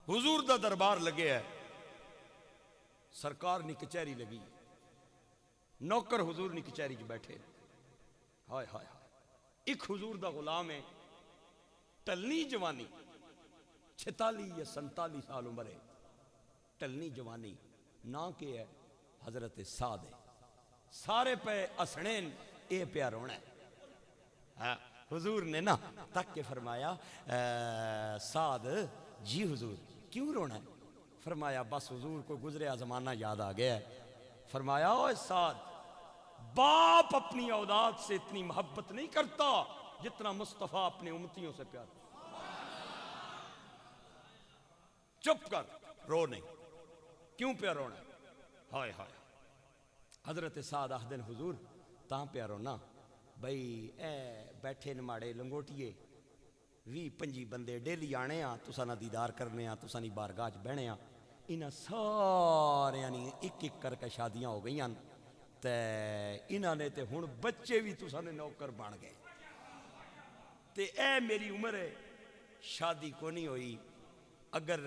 حضور دا دربار لگے ہے، سرکار نی کچہری لگی، نوکر حضور نی کچہری چ بیٹھے، ہائے ہائے ہائے، ایک حضور دا غلام ہے، ٹلنی جوانی، 46 یا 47 سال عمر ہے، ٹلنی جوانی، نا کہ ہے حضرت سعد ہے، سارے پہ اسنین اے پیا رونا ہے۔ حضور نے نا تک کے فرمایا سعد جی حضور کیوں رونا ہے؟ فرمایا بس حضور کو گزریا زمانہ یاد آ گیا ہے۔ فرمایا اوے سعد، باپ اپنی اولاد سے اتنی محبت نہیں کرتا جتنا مصطفیٰ اپنے امتیوں سے پیار۔ چپ کر، رو نہیں، کیوں پیا رونا ہے؟ ہائے ہائے، حضرت سعد آخدن حضور تاں پیا رونا بھئی اے بیٹھے نماڑے لنگوٹیے 20-25 بندے ڈیلی آنے ہاں تساں نہ دیدار کرنے ہاں تساں نی بارگاہ بہنے ہاں، انہاں سارے یعنی ایک ایک کر کے شادیاں ہو گئی ہیں تے انہاں نے تے ہن بچے بھی تساں نے نوکر بن گئے تے اے میری عمر ہے شادی کو نہیں ہوئی، اگر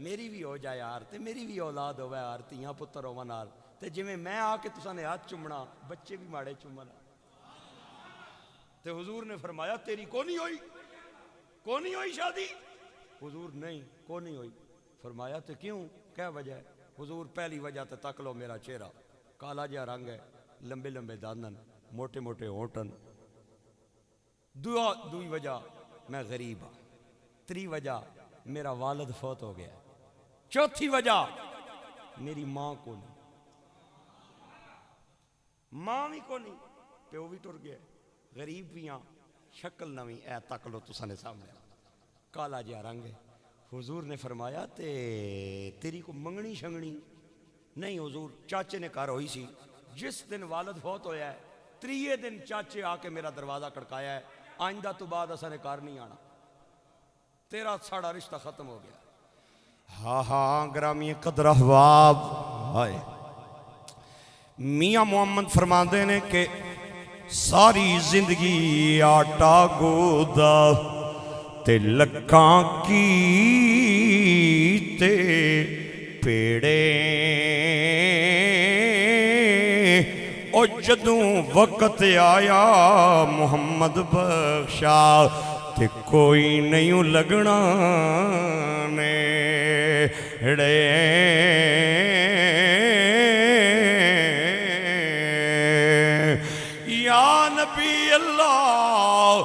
میری بھی ہو جائے یار تے میری بھی اولاد ہوئے یار تیاں پتر ہوون نال تے جویں میں آ کے تساں نے ہاتھ چومنا بچے بھی ماڑے چومنا۔ تے حضور نے فرمایا تیری کو نہیں ہوئی شادی؟ حضور نہیں کو نہیں ہوئی۔ فرمایا تے کیوں کیا وجہ ہے؟ حضور پہلی وجہ تے تک لو میرا چہرہ کالا جہا رنگ ہے، لمبے لمبے داندن، موٹے موٹے ہونٹن۔ دوئی وجہ میں غریب ہاں، تری وجہ میرا والد فوت ہو گیا، چوتھی وجہ میری ماں کو نہیں، ماں بھی کو نہیں، پیو بھی ٹر گیا، غریب بھی ہاں، شکل نویں اے تک لو تساں نے سامنے کالا جہا رنگ ہے۔ حضور نے فرمایا تے تیری کو منگنی شنگنی نہیں؟ حضور چاچے نے کار ہوئی سی، جس دن والد فوت ہویا ہے 3 دن چاچے آ کے میرا دروازہ کڑکایا ہے، آئندہ تو بعد اساں نے کار نہیں آنا، تیرا ساڑا رشتہ ختم ہو گیا۔ ہاں ہاں گرامی قدر احباب، ہائے میاں محمد فرماندے نے کہ ساری زندگی آٹا گودا تے لکھاں کی تے پیڑے، او جدوں وقت آیا محمد بخشا تے کوئی نہیں لگنا نیڑے۔ یا نبی اللہ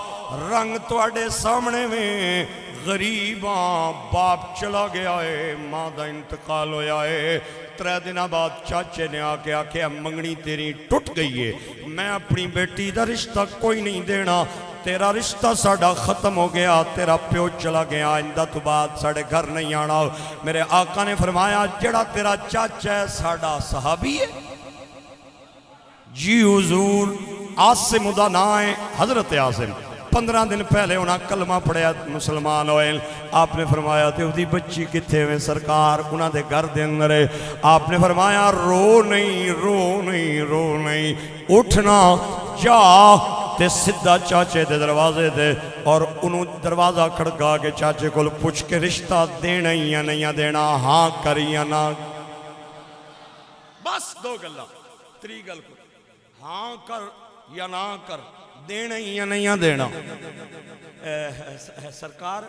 رنگ تواڈے سامنے میں غریباں، باپ چلا گیا ہے، ماں دا انتقال ہویا ہے، 3 دن بعد چاچے نے آ کے آکھیا منگنی تیری ٹوٹ گئی ہے، میں اپنی بیٹی دا رشتہ کوئی نہیں دینا، تیرا رشتہ ساڑا ختم ہو گیا، تیرا پیو چلا گیا، آئندہ تو بعد ساڑے گھر نہیں آنا۔ میرے آقا نے فرمایا جڑا تیرا چاچا ہے ساڑا صحابی ہے؟ جی حضور عاصم دا نام ہے، حضرت عاصم، 15 دن پہلے انہاں کلمہ پڑھیا مسلمان ہوئے۔ آپ نے فرمایا تے اُدھی بچی کتھے ہوئے سرکار؟ انہاں دے گھر دے اندر ہے۔ آپ نے فرمایا رو نہیں رو نہیں رو نہیں، اٹھنا جا تے سدھا چاچے دے دروازے دے اور انہوں دروازہ کھڑکا کے چاچے کو پوچھ کے رشتہ دینا یا نہیں دینا، ہاں کر یا نہ۔ بس 2 گلاں، 3 گل کو ہاں کر یا نہ کر، دینا یا نہیں دینا۔ سرکار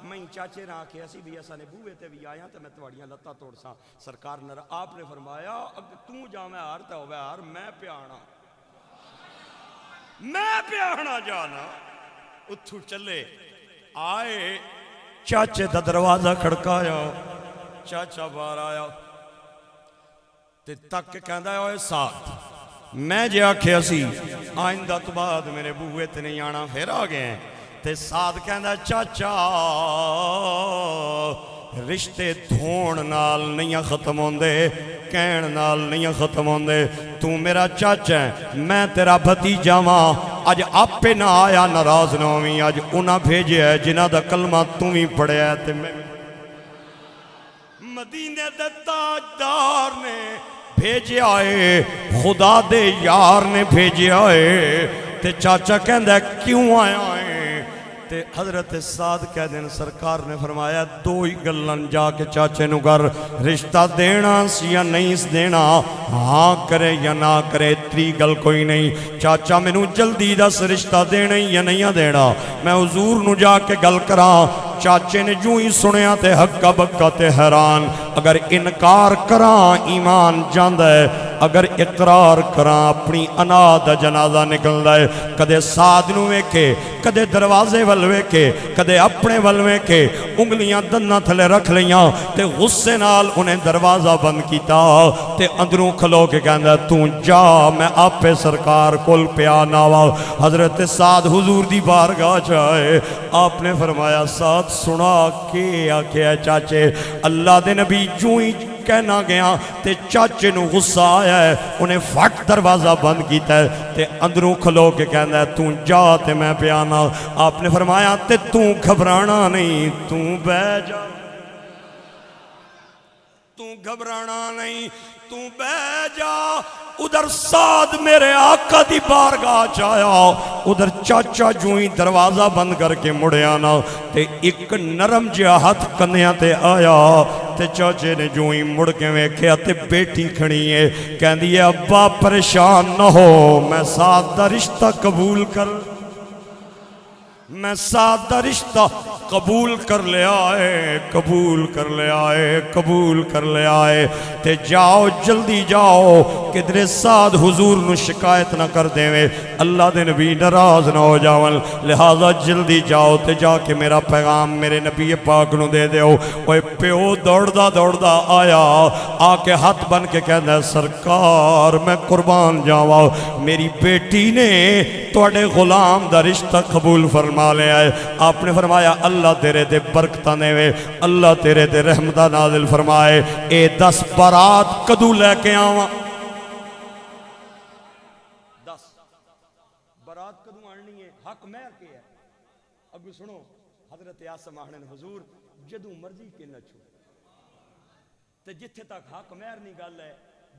میں چاچے نہ آکھیا سی بھی ایسا نے بوئے تے بھی آیا تے میں تواڑیاں لتا توڑ سا، سرکار نے آپ نے فرمایا اگر توں جا میں ہار تے ہوئے ہار، میں پیانا جانا۔ اتھو چلے آئے، چاچے دا دروازہ کھڑکایا، چاچا باہر آیا تے تک کہندا ہے اوے ساتھ میں جے آکھیا سی آئندہ تو بعد میرے بوئے تے نہیں آنا، پھر آ گئے ہیں تے ساتھ کہندا چاچا رشتے دھون نال نہیں ختم ہوندے، کہن نال نہیں ختم ہوندے، تو میرا چاچا ہے میں تیرا بھتیجا ماں، اج آپے نہ آیا ناراض نہ ہوئی، اج انہاں بھیجے ہے جنہاں دا کلمہ تم ہی پڑھیا ہے تے میں مدینے دے تاجدار نے بھیجے آئے، خدا دے یار نے بھیجے آئے تے چاچا کہندا کیوں آیا ہے تے حضرت سعد کہہ دین سرکار نے فرمایا دو ہی گلن جا کے چاچے نو کر رشتہ دینا سی یا نہیں دینا ہاں کرے یا نہ کرے تری گل کوئی نہیں چاچا میں نو جلدی دس رشتہ دینا یا نہیں دینا میں حضور نو جا کے گل کراں چاچے نے جو ہی سنیا تے حقا بکا تے حیران اگر انکار کراں ایمان جاندہ ہے اگر اقرار کراں اپنی انا دا جنازہ نکل دائے کدے سعد نو ویکھے کدے دروازے والوے کے کدے اپنے والوے کے انگلیاں دنہ تھلے رکھ لیاں تے غصے نال انہیں دروازہ بند کیتا تے اندروں کھلو کے کہندہ تو جا میں آپ پہ سرکار کل پیا ناوا حضرت سعد حضور دی بارگاہ جائے آپ نے فرمایا سعد سنا کے آکے چاچے اللہ دے نبی جو ہی کہنا گیا تے چاچے نو غصہ آیا ہے انہیں فٹ دروازہ بند کیتا ہے تے اندروں کھلو کے کہنا ہے تو جا تے میں پیانا آپ نے فرمایا تے تو گھبرانا نہیں تو بہ جا تو گھبرانا نہیں تو بہ جا ادھر سعد میرے آقا دی بارگاہ چایا ادھر چاچا جو ہی دروازہ بند کر کے مڑے آنا تے ایک نرم جہا ہاتھ کنیاں تے آیا تے چاچے نے جو ہی مڑ کے ویکھیا تے بیٹی کھڑی ہے کہندی ہے ابا پریشان نہ ہو میں سعد دا رشتہ قبول کر میں سعد دا رشتہ قبول کر لے آئے قبول کر لے آئے قبول کر لے آئے تے جاؤ جلدی جاؤ کدھر سعد حضور نو شکایت نہ کر دے وے اللہ دے نبی ناراض نہ ہو جاون لہذا جلدی جاؤ تے جا کے میرا پیغام میرے نبی پاک نو دے دیو اوے پیو دوڑدا آیا آ کے ہاتھ بن کے کہندا سرکار میں قربان جاواں میری بیٹی نے تواڈے غلام دا رشتہ قبول فرما لیا ہے آپ نے فرمایا اللہ تیرے دے برکتاں دے وے اللہ تیرے دے رحمتہ نازل فرمائے اے 10 بارات کدو لے کے آواں 10 بارات کدو آنی ہے حق مہر کے ہے اگو سنو حضرت عاصم آہنن حضور جدو مرضی کے نچو تے جتھے تک حق مہر نہیں گل ہے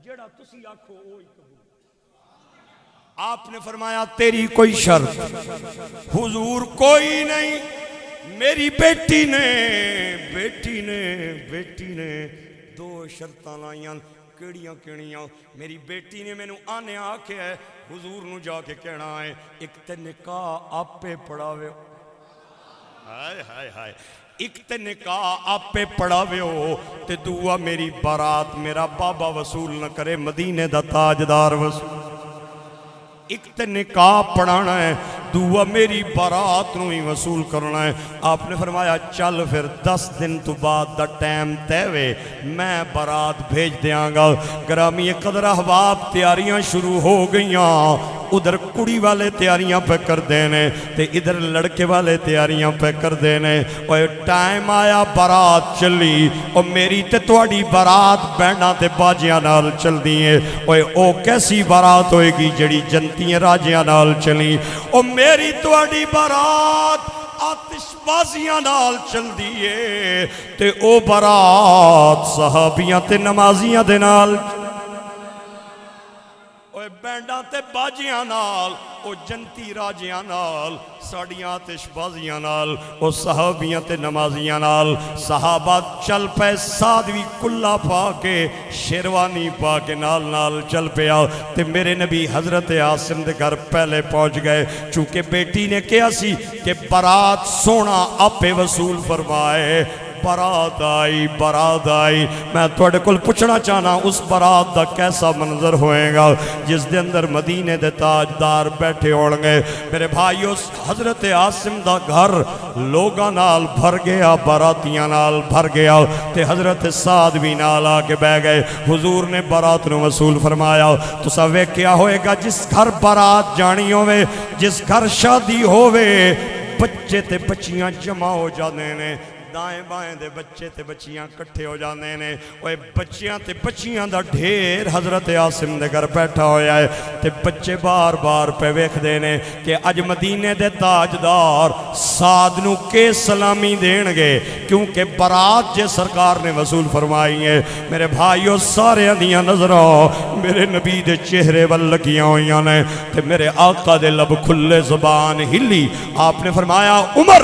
جیڑا تسی آکھو اوہی قبول آپ نے فرمایا تیری کوئی شرط حضور کوئی نہیں میری بیٹی نے 2 شرطاں لائیاں کیڑیاں میری بیٹی نے میں نو آنے آکے ہے حضور نو جا کے کہنا ہے ایک تے نکاح آپ پہ پڑھاوے ہائے ایک تے نکاح آپ پہ پڑھاوے ہو تے دعا میری بارات میرا بابا وصول نہ کرے مدینے دا تاجدار وصول ایک تے نکاح پڑھانا ہے دعا میری بارات نو ہی وصول کرنا ہے آپ نے فرمایا چل پھر 10 دن تو بعد دا ٹائم تیوے میں بارات بھیج دیاں گا گرامی قدر احباب تیاریاں شروع ہو گئیاں ادھر کڑی والے تیاریاں پہ کر دینے تے ادھر لڑکے والے تیاریاں پہ کر دینے اور ٹائم آیا بارات چلی اور میری تے تواڈی بارات بینڈاں تے باجیاں نال چل دیئے اور او کیسی بارات ہوئے گی جڑی جنتیاں راجیاں نال چلی اور میری تواڈی بارات آتش بازیاں نال چل دیئے تے او بارات صحابیاں تے نمازیاں دے نال بینڈاں تے باجیاں نال او جنتی راجیاں نال ساڑیاں آتش بازیاں نال او صحابیاں تے نمازیاں نال صحابہ چل پہ سادوی کلہ پا کے شیروانی پا کے نال چل پہ آؤ تے میرے نبی حضرت عاصم دے گھر پہلے پہنچ گئے چونکہ بیٹی نے کیا سی کہ بارات سونا آپ وصول فرمائے بارات آئی میں توڑے کل پوچھنا چاہنا اس بارات دا کیسا منظر ہوئے گا جس دے اندر مدینے دے تاجدار بیٹھے ہوڑنگے میرے بھائیو حضرت عاصم دا گھر لوگاں نال بھر گیا باراتیاں نال بھر گیا تے حضرت سعد بھی نال آکے بہ گئے حضور نے بارات نو وصول فرمایا تو سوے کیا ہوئے گا جس گھر بارات جانی ہوئے جس گھر شادی ہوئے بچے تے بچیاں جمع ہو جانے نے دائیں بائیں دے بچے تے بچیاں کٹھے ہو جاندے نے اوے بچیاں تے بچیاں دا ڈھیر حضرت عاصم دے گھر بیٹھا ہویا ہے تے بچے بار بار پہ ویکھ دے نے کہ اج مدینے دے تاجدار سعد نو کے سلامی دین گے کیونکہ برات جے سرکار نے وصول فرمائی ہے میرے بھائیو سارے اندیاں نظروں میرے نبی دے چہرے وال لگیاں ہویاں نے تے میرے آقا دے لب کھلے زبان ہلی آپ نے فرمایا عمر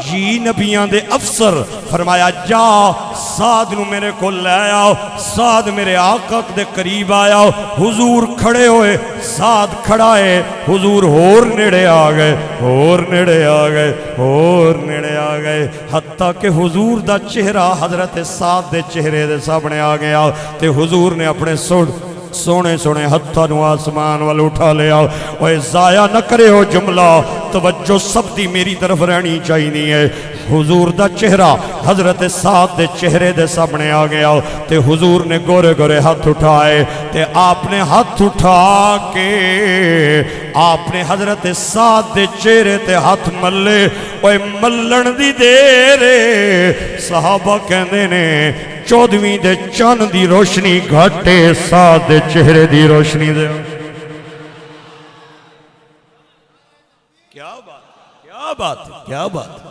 جی نبیان دے افسر فرمایا جا سعد نو میرے کو لے آؤ سعد میرے آقا دے قریب آیا حضور کھڑے ہوئے سعد کھڑا ہے حضور ہور نیڑے آ گئے ہور نیڑے آ گئے ہور نیڑے آ گئے حتیٰ کہ حضور دا چہرہ حضرت سعد دے چہرے دے سامنے آ گیا تے حضور نے اپنے سونے سونے ہتھاں نو آسمان وال اٹھا لیا اوے ضائع نہ کرے ہو جملہ توجہ سب دی میری طرف رہنی چاہیے ہے حضور دا چہرہ حضرت سعد دے چہرے دے سامنے آ گیا تے حضور نے گورے گورے ہاتھ اٹھائے تے آپ نے ہاتھ اٹھا کے آپ نے حضرت سعد دے چہرے تے ہاتھ ملے اوے ملن دی دیر صحابہ کہندے نے 14ویں دے چاند دی روشنی گھٹے سعد دے چہرے دی روشنی دے کیا بات کیا بات کیا بات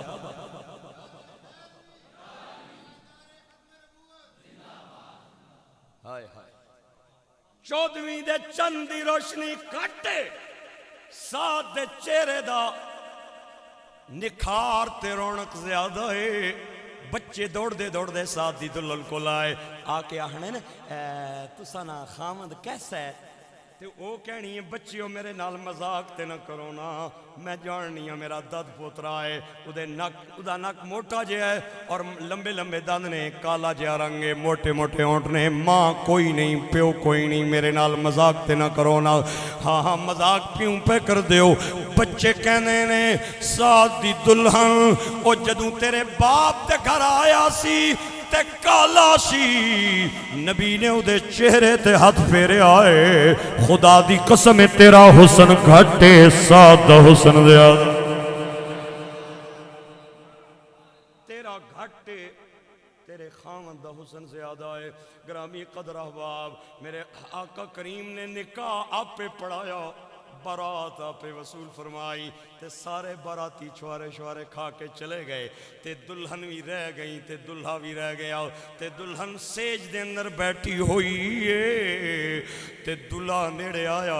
14ویں دے چاند دی روشنی گھٹے سعد دے چہرے دا نکھار تے رونق زیادہ ہے بچے دوڑ دے ساتھ دی دلہن کو لائے آکے آہنے نا تسا نا خامد کیسا ہے تے او کہنی ہے بچیوں میرے نال مذاق تے نہ کرو نا میں جاننی ہوں میرا دد پوترا ہے ادا نک موٹا جے ہے اور لمبے لمبے دند نے کالا جے رنگ ہے موٹے موٹے ہونٹ نے ماں کوئی نہیں پیو کوئی نہیں میرے نال مذاق تے نہ کرو نا ہاں ہاں مذاق پیوں پہ کر دیو بچے کہنے نے سعد دی دلہن او جدوں تیرے باپ تے گھر آیا سی تے کالا سی نبی نے او دے چہرے تے ہاتھ پھیرے آئے خدا دی قسم تیرا حسن گھٹے سعد دا حسن دیا تیرا گھٹے تیرے خامد دا حسن زیادہ ہے گرامی قدر احباب میرے آقا کریم نے نکاح آپ پہ پڑھایا بارات آپ پہ وصول فرمائی تے سارے باراتی چھوارے کھا کے چلے گئے تے دلہن بھی رہ گئی تے دلہا بھی رہ گیا تے دلہن سیج دے اندر بیٹھی ہوئی ہے تے دلہا نیڑے آیا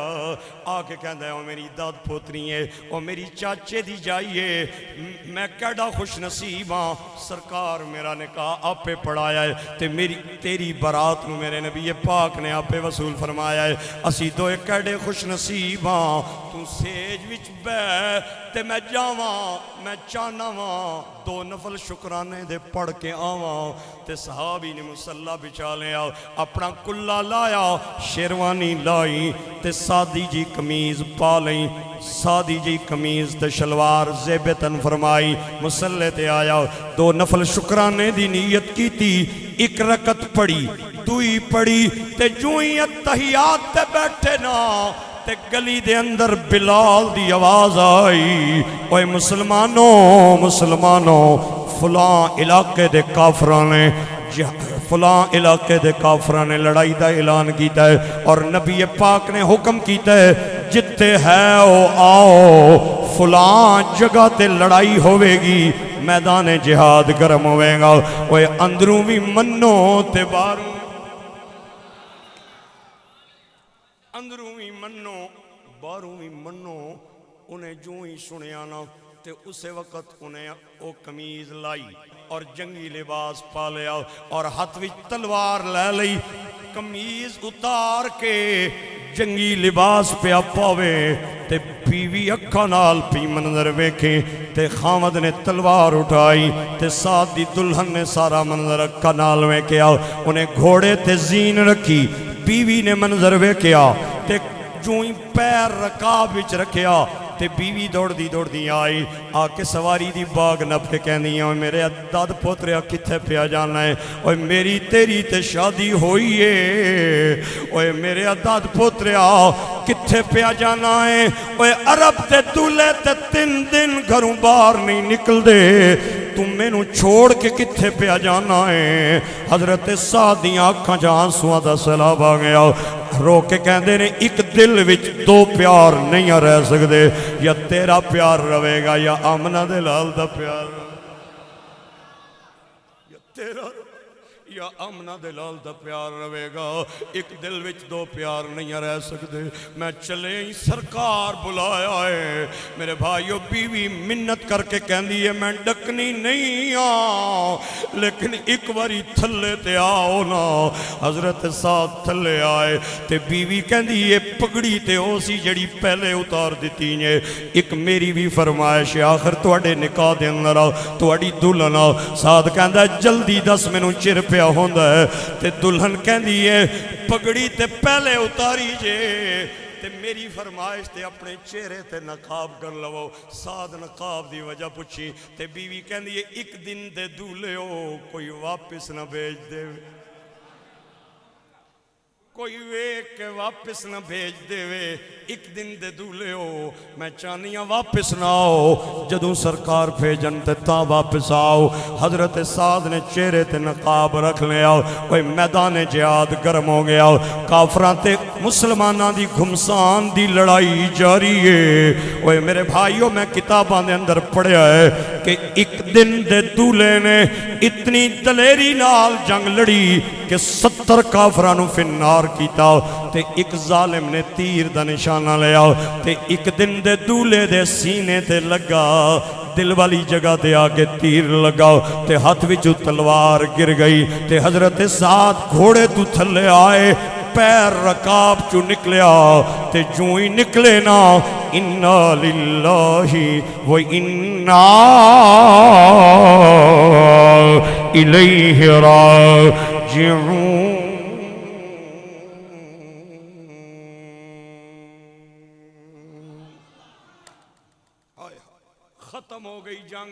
آکے کہندہ ہے او میری داد پوتری ہے او میری چاچے دی جائیے میں کیڑا خوش نصیب ہاں سرکار میرا نکاح آپ پہ پڑھایا ہے تے تیری برات میں میرے نبی پاک نے آپ پہ وصول فرمایا ہے اسی دو ایک کیڑے خوش نصیب ہاں تو سیج وچ بے تے میں جاواں میں چاہنا واں 2 نفل شکرانے دے پڑھ کے آواں تے صحابی نے مصلی بچا لیا اپنا کلا لایا شیروانی لائی تے سادی جی قمیض پا لئی سادی جی قمیض تے شلوار زیبتن فرمائی مصلی تے آیا 2 نفل شکرانے دی نیت کی تھی 1 رکعت پڑھی 2 پڑھی تے جوئیں اتحیات تے بیٹھے نا تے گلی دے اندر بلال دی آواز آئی اوے مسلمانوں فلاں علاقے دے کافران نے لڑائی دا اعلان کیتا ہے اور نبی پاک نے حکم کیتا ہے جتے ہے او آؤ فلاں جگہ تے لڑائی ہوئے گی میدان جہاد گرم ہوئے گا اوے اندروں بھی منو تے باروں اندروں بھی منو باروں بھی منو انہیں جو ہی سنے آنا تے اسے وقت انہیں او قمیض لائی اور جنگی لباس پا لیا اور ہاتھ وچ تلوار لے لئی قمیض اتار کے جنگی لباس پہ پاوے تے بیوی اکھا نال پی منظر ویکھیں تے خامد نے تلوار اٹھائی تے ساتھ دی دلہن نے سارا منظر اکھا نال ویکھیا انہیں گھوڑے تے زین رکھی بیوی نے منظر ویکھیا تے جوئیں پیر رکاب وچ رکھیا تے بیوی دوڑ دی آئی آکے سواری دی باغ نب کے کہنی ہے میرے داد پوتریا کتھے پیا جانا ہے اوہ میری تیری تے شادی ہوئی ہے اوہ میرے داد پوتریا کتھے پیا جانا ہے اوہ عرب تے دولے تے 3 دن گھروں باہر نہیں نکل دے تم مینوں چھوڑ کے کتھے پیا جانا ہے؟ حضرت سعد دیاں اکھاں چ آنسواں دا سیلاب آ گیا، رو کے کہندے نے ایک دل وچ دو پیار نہیں رہ سکدے، یا تیرا پیار رہے گا یا آمنہ دے لال دا پیار، یا تیرا یا آمنہ دے لال دا پیار رہے گا، ایک دل وچ دو پیار نہیں رہ سکدے۔ میں چلے ہی سرکار بلایا ہے، میرے بھائیو بیوی منت کر کے کہندی ہے میں ڈکنی نہیں لیکن ایک باری تھلے تے آؤ نا۔ حضرت سعد تھلے آئے تے بیوی کہندی ہے پگڑی تے ہو سی جڑی پہلے اتار دیتی ہے، ایک میری بھی فرمائش ہے آخر تواڈے نکاح دے اندر آؤ تواڈی دلہن آؤ۔ سعد کہندا ہے جلدی دس مینوں چر پیا ہوندا ہے، تے دلہن کہندی ہے پگڑی تے پہلے اتاری جے تے میری فرمائش تے اپنے چہرے تے نقاب کر لو۔ سعد نقاب دی وجہ پوچھی تے بیوی کہندی ہے ایک دن دے دولے ہو کوئی واپس نہ بھیج دے، کوئی ویک کے واپس نہ بھیج دے وے، ایک دن دے دولے ہو، میں چانیاں واپس نہ آؤ، جدوں سرکار بھیجن تے تا واپس آؤ۔ حضرت سعد نے چہرے تے نقاب رکھ لیا، کوئی میدان جہاد گرم ہو گیا، کافراں تے مسلماناں دی گھمسان دی لڑائی جاری ہے۔ اوے میرے بھائیوں میں کتاباں دے اندر پڑھیا ہے کہ ایک دن دے دولے نے اتنی دلیری نال جنگ لڑی کہ 70 کافراں نو فنار کیتا، تے ایک ظالم نے تیر دا نشانہ لیا تے ایک دن دے دولے دے سینے تے لگا، دل والی جگہ تے آگے تیر لگا تے ہاتھ وچوں تلوار گر گئی تے حضرت سعد گھوڑے تو تھلے آئے، پیر رکاب چو نکلیا تے جو ہی نکلے نا انا للہ و انا الیہ راجعون۔ ختم ہو گئی جنگ،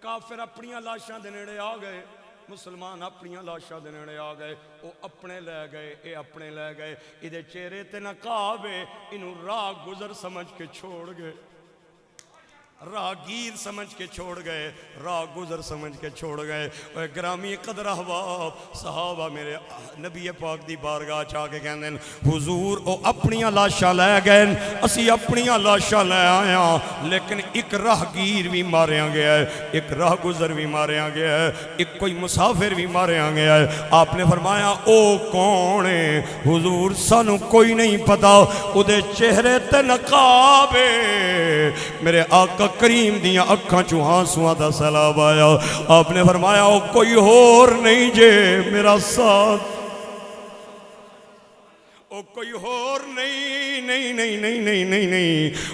کافر اپنیاں لاشاں دے نیڑے آ گئے، مسلمان اپنیاں لاشاں دے نیڑے آ گئے، او اپنے لے گئے، اے اپنے لے گئے، ادھے چہرے تے نقاب ہے، انہوں راہ گزر سمجھ کے چھوڑ گئے، راگیر سمجھ کے چھوڑ گئے، راہ گزر سمجھ کے چھوڑ گئے۔ اے گرامی قدر احباب صحابہ میرے نبی پاک دی بارگاہ چاہ کے کہندے ہیں حضور او اپنیاں لاشاں لے گئے، اسی اپنیاں لاشاں لے آیا، لیکن ایک راہگیر بھی ماریا گیا ہے، ایک راہ گزر بھی ماریا گیا ہے، ایک کوئی مسافر بھی ماریا گیا ہے۔ آپ نے فرمایا او کون ہے؟ حضور سانو کوئی نہیں پتا، او دے چہرے تے نقاب ہے۔ میرے آقا کریم دیاں اکھاں چوں آنسواں دا سیلاب آیا، آپ نے فرمایا او کوئی اور نہیں جے میرا ساتھ، او کوئی اور نہیں،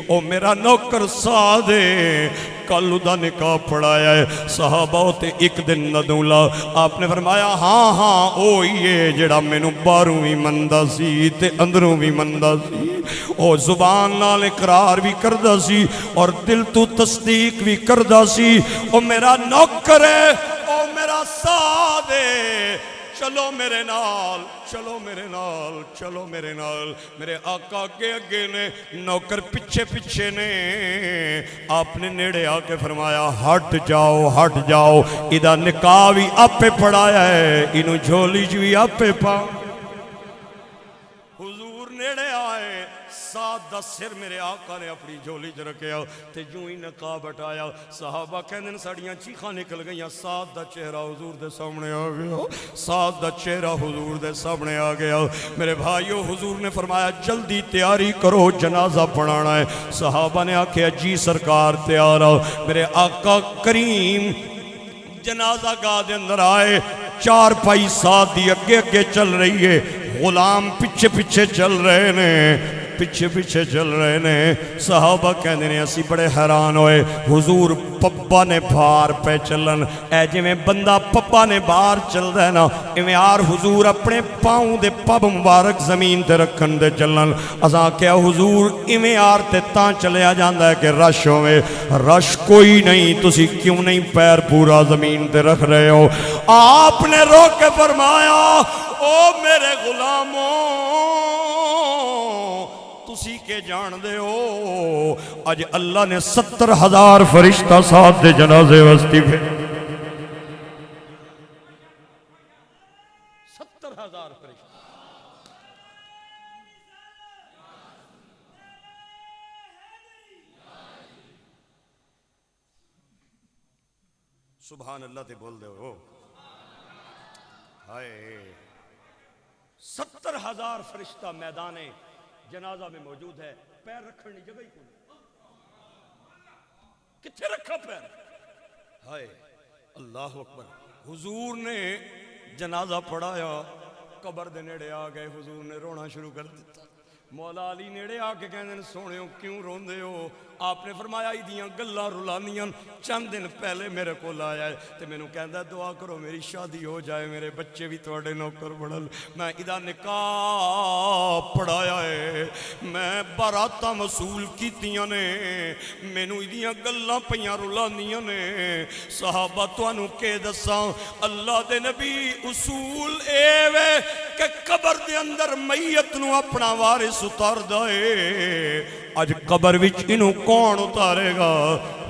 او میرا نوکر سعد ہے، کل دا نکاح پڑھایا ہے، صحابہ تے ایک دن ندولا۔ آپ نے فرمایا ہاں او یہ جڑا مینوں باہروں بھی مندہ سی تے اندروں بھی مندہ سی، او زبان نال اقرار بھی کردہ سی اور دل تو تصدیق بھی کردہ سی، او میرا نوکر ہے، او میرا سعد ہے، چلو میرے نال، چلو میرے نال، چلو میرے نال۔ میرے آقا کے اگے نے، نوکر پیچھے پیچھے نے، آپ نے نیڑے آ کے فرمایا ہٹ جاؤ، ادھا نکاح بھی آپ پہ پڑھایا ہے، انہوں جھولی جو بھی آپ پہ پا۔ حضور نیڑے آئے، سعد دا سر میرے آقا نے اپنی جھولی چ رکھیا تے جو ہی نقاب ہٹایا، صحابہ کہندے ساڑیاں چیخاں نکل گئیاں، سعد دا چہرہ حضور دے سامنے آ گیا، سعد دا چہرہ حضور دے سامنے آ گیا۔ میرے بھائیو حضور نے فرمایا جلدی تیاری کرو جنازہ پڑھانا ہے، صحابہ نے آکھیا جی سرکار تیار آؤ۔ میرے آقا کریم جنازہ گاہ دے اندر آئے، چار پائی سعد دی اگے چل رہی ہے، غلام پیچھے پیچھے چل رہے نے، پیچھے چل رہے نے۔ صحابہ کہنے نے اسی بڑے حیران ہوئے، حضور پپا نے بھار پہ چلن، اے جی میں بندہ پپا نے بھار چل رہے نا، ایویں آر حضور اپنے پاؤں دے پب مبارک زمین تے رکھن دے چلن۔ اساں کیا حضور ایویں آر تے تاں چلیا جاندا ہے کہ رش ہوئے، رش کوئی نہیں، تسی کیوں نہیں پیر پورا زمین تے رکھ رہے ہو؟ آپ نے روک کے فرمایا او میرے غلاموں تسی کے جان دے ہو، اج اللہ نے 70,000 فرشتہ ساتھ دے جنازے وستی پہ 70,000 فرشتے. سبحان اللہ تے بول دے ہو. ہائے 70,000 فرشتہ میدان جنازہ میں موجود ہے. پیر رکھنے کی جگہ ہی کوئی, کتنے رکھا پیر؟ ہائے اللہ اکبر. حضور نے جنازہ پڑھایا, قبر دے نیڑے آ گئے, حضور نے رونا شروع کر دیتا. مولا علی نیڑے آ کے کہنے سونےو کیوں روندے ہو؟ آپ نے فرمایا ایدیاں گلاں رلانیاں, چند دن پہلے میرے کو لایا ہے تے مینوں کہندا دعا کرو میری شادی ہو جائے, میرے بچے بھی تواڈے نوکر بنن. میں ادا نکاح پڑھایا ہے, میں براتاں وصول کیتیاں نے, مینوں ایدیاں گلاں پیاں رلانیاں نے. صحابہ تانوں کہ دساں اللہ دے نبی اصول اے وے کہ قبر دے اندر میت نو اپنا وارث اتاردا اے. اج قبر وچ انہوں کون اتارے گا؟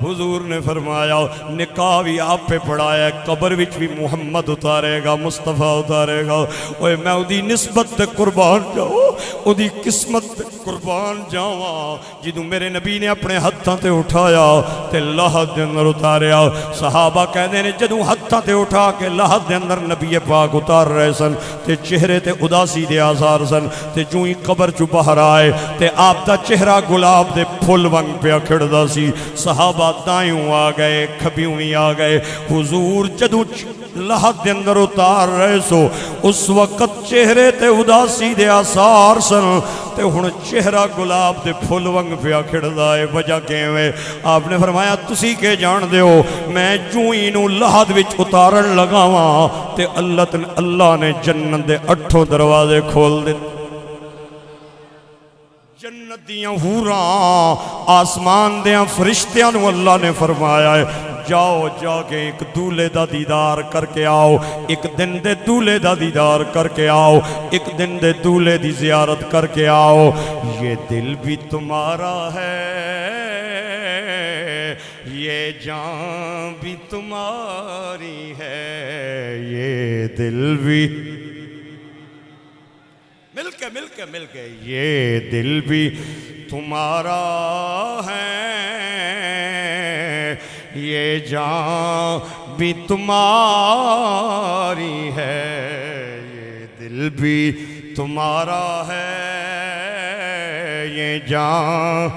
حضور نے فرمایا نکاح بھی آپ پہ پڑھایا ہے, قبر وچ بھی محمد اتارے گا, مصطفیٰ اتارے گا. اوے میں او دی نسبت تے قربان جاؤں, او دی قسمت تے قربان جاواں جدوں میرے نبی نے اپنے ہتھاں تے اٹھایا تے لحد دے اندر اتاریا. صحابہ کہندے نے جدوں ہتھاں تے اٹھا کے لحد دے اندر نبی پاک اتار رہے سن تے چہرے تے اداسی دے آثار سن, تے جوں ہی قبر چوں باہر آئے تے آپ دا چہرہ گلاب دے پھل ونگ پیا کھڑدا سی. صحابہ دائیوں آ گئے, کھبیوں ہی آ گئے. حضور جدوں لحد دے اندر اتار رہے سو اس وقت چہرے تے اداسی دے آثار سن تے ہن چہرہ گلاب دے پھل ونگ پیا کھڑدا ہے. وجہ کیویں؟ آپ نے فرمایا تسی کہ جان دیو, میں جوں ہی نو لحد وچ اتارن لگاواں تے اللہ نے جنت دے 8 دروازے کھول دتے. جنت دیاں حوراں آسمان دیاں فرشتیاں نو اللہ نے فرمایا ہے جاؤ جا کے ایک دولے دا دیدار کر کے آؤ, ایک دن دے دولے دا دیدار کر کے آؤ, ایک دن دے دولے دی زیارت کر کے آؤ. یہ دل بھی تمہارا ہے, یہ جان بھی تمہاری ہے, یہ دل بھی مل کے یہ دل بھی تمہارا ہے, یہ جان بھی تمہاری ہے, یہ دل بھی تمہارا ہے, یہ جان